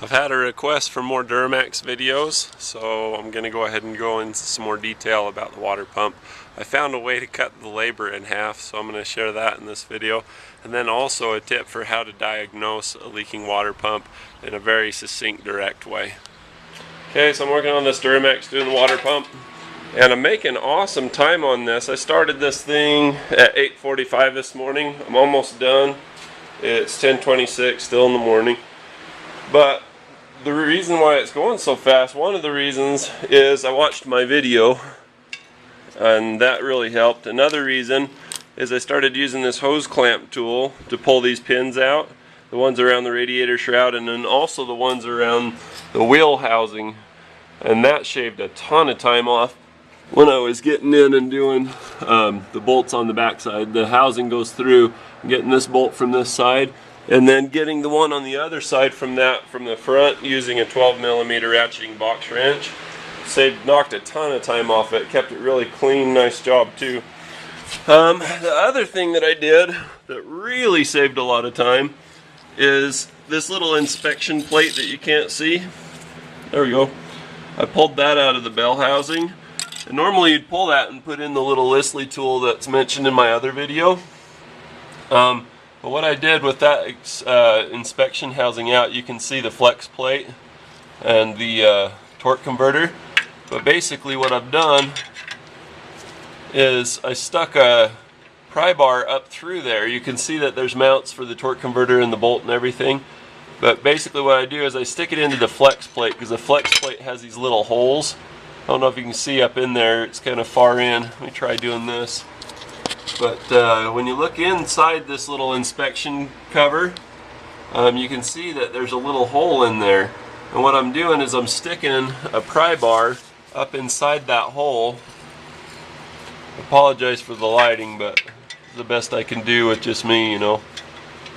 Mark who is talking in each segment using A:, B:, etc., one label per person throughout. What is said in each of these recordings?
A: I've had a request for more Duramax videos, so I'm going to go ahead and go into some more detail about the water pump. I found a way to cut the labor in half, so I'm going to share that in this video. And then also a tip for how to diagnose a leaking water pump in a very succinct, direct way. Okay, so I'm working on this Duramax doing the water pump, and I'm making awesome time on this. I started this thing at 8:45 this morning. I'm almost done. It's 10:26, still in the morning. But the reason why it's going so fast, one of the reasons is I watched my video and that really helped. Another reason is I started using this hose clamp tool to pull these pins out, the ones around the radiator shroud and then also the ones around the wheel housing, and that shaved a ton of time off when I was getting in and doing the bolts on the back side. The housing goes through, getting this bolt from this side and then getting the one on the other side from the front using a 12mm ratcheting box wrench. Knocked a ton of time off it, kept it really clean, nice job too. The other thing that I did that really saved a lot of time is this little inspection plate that you can't see. There we go. I pulled that out of the bell housing. And normally you'd pull that and put in the little Lisley tool that's mentioned in my other video. But what I did with that inspection housing out, you can see the flex plate and the torque converter. But basically what I've done is I stuck a pry bar up through there. You can see that there's mounts for the torque converter and the bolt and everything. But basically what I do is I stick it into the flex plate, because the flex plate has these little holes. I don't know if you can see up in there, it's kind of far in. Let me try doing this. But when you look inside this little inspection cover, you can see that there's a little hole in there. And what I'm doing is I'm sticking a pry bar up inside that hole. I apologize for the lighting, but it's the best I can do with just me, you know.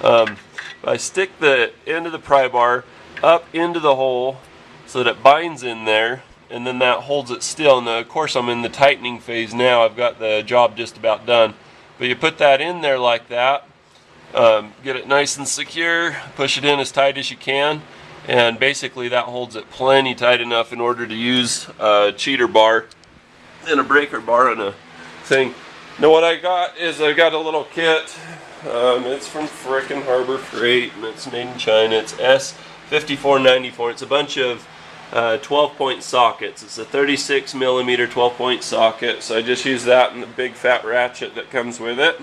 A: I stick the end of the pry bar up into the hole so that it binds in there, and then that holds it still. Now of course I'm in the tightening phase now. I've got the job just about done. But you put that in there like that, get it nice and secure, push it in as tight as you can, and basically that holds it plenty tight enough in order to use a cheater bar and a breaker bar and a thing. Now what I got is I got a little kit. It's from frickin' Harbor Freight and it's made in China. It's S5494. It's a bunch of 12-point sockets. It's a 36mm 12-point socket, so I just use that and the big fat ratchet that comes with it,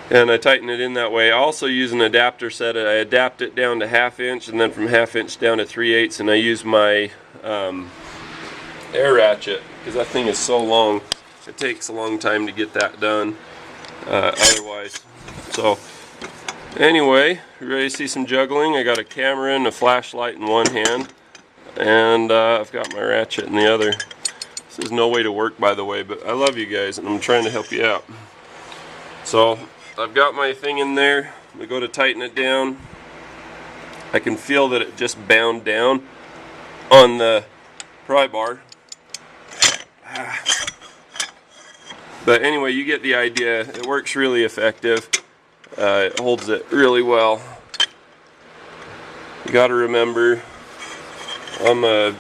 A: and I tighten it in that way. I also use an adapter set. I adapt it down to 1/2 inch and then from 1/2 inch down to 3/8, and I use my air ratchet because that thing is so long. It takes a long time to get that done otherwise. So anyway, you ready to see some juggling? I got a camera and a flashlight in one hand, and I've got my ratchet in the other. This is no way to work, by the way, but I love you guys and I'm trying to help you out. So I've got my thing in there. I go to tighten it down. I can feel that it just bound down on the pry bar. But anyway, you get the idea. It works really effective. It holds it really well. You gotta remember, I'm a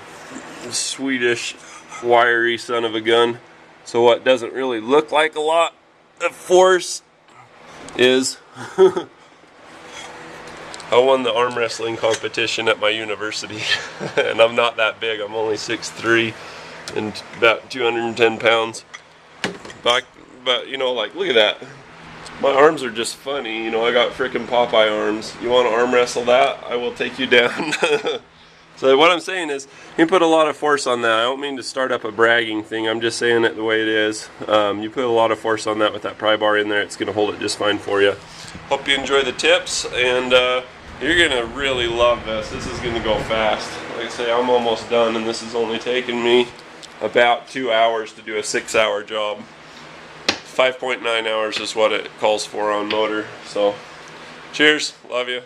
A: Swedish wiry son of a gun, so what doesn't really look like a lot of force is I won the arm wrestling competition at my university and I'm not that big. I'm only 6'3" and about 210 pounds. But you know, like, look at that. My arms are just funny, you know. I got frickin' Popeye arms. You want to arm wrestle that? I will take you down. So what I'm saying is, you put a lot of force on that. I don't mean to start up a bragging thing. I'm just saying it the way it is. You put a lot of force on that with that pry bar in there. It's going to hold it just fine for you. Hope you enjoy the tips, and you're going to really love this. This is going to go fast. Like I say, I'm almost done, and this has only taken me about 2 hours to do a 6-hour job. 5.9 hours is what it calls for on motor. So cheers, love you.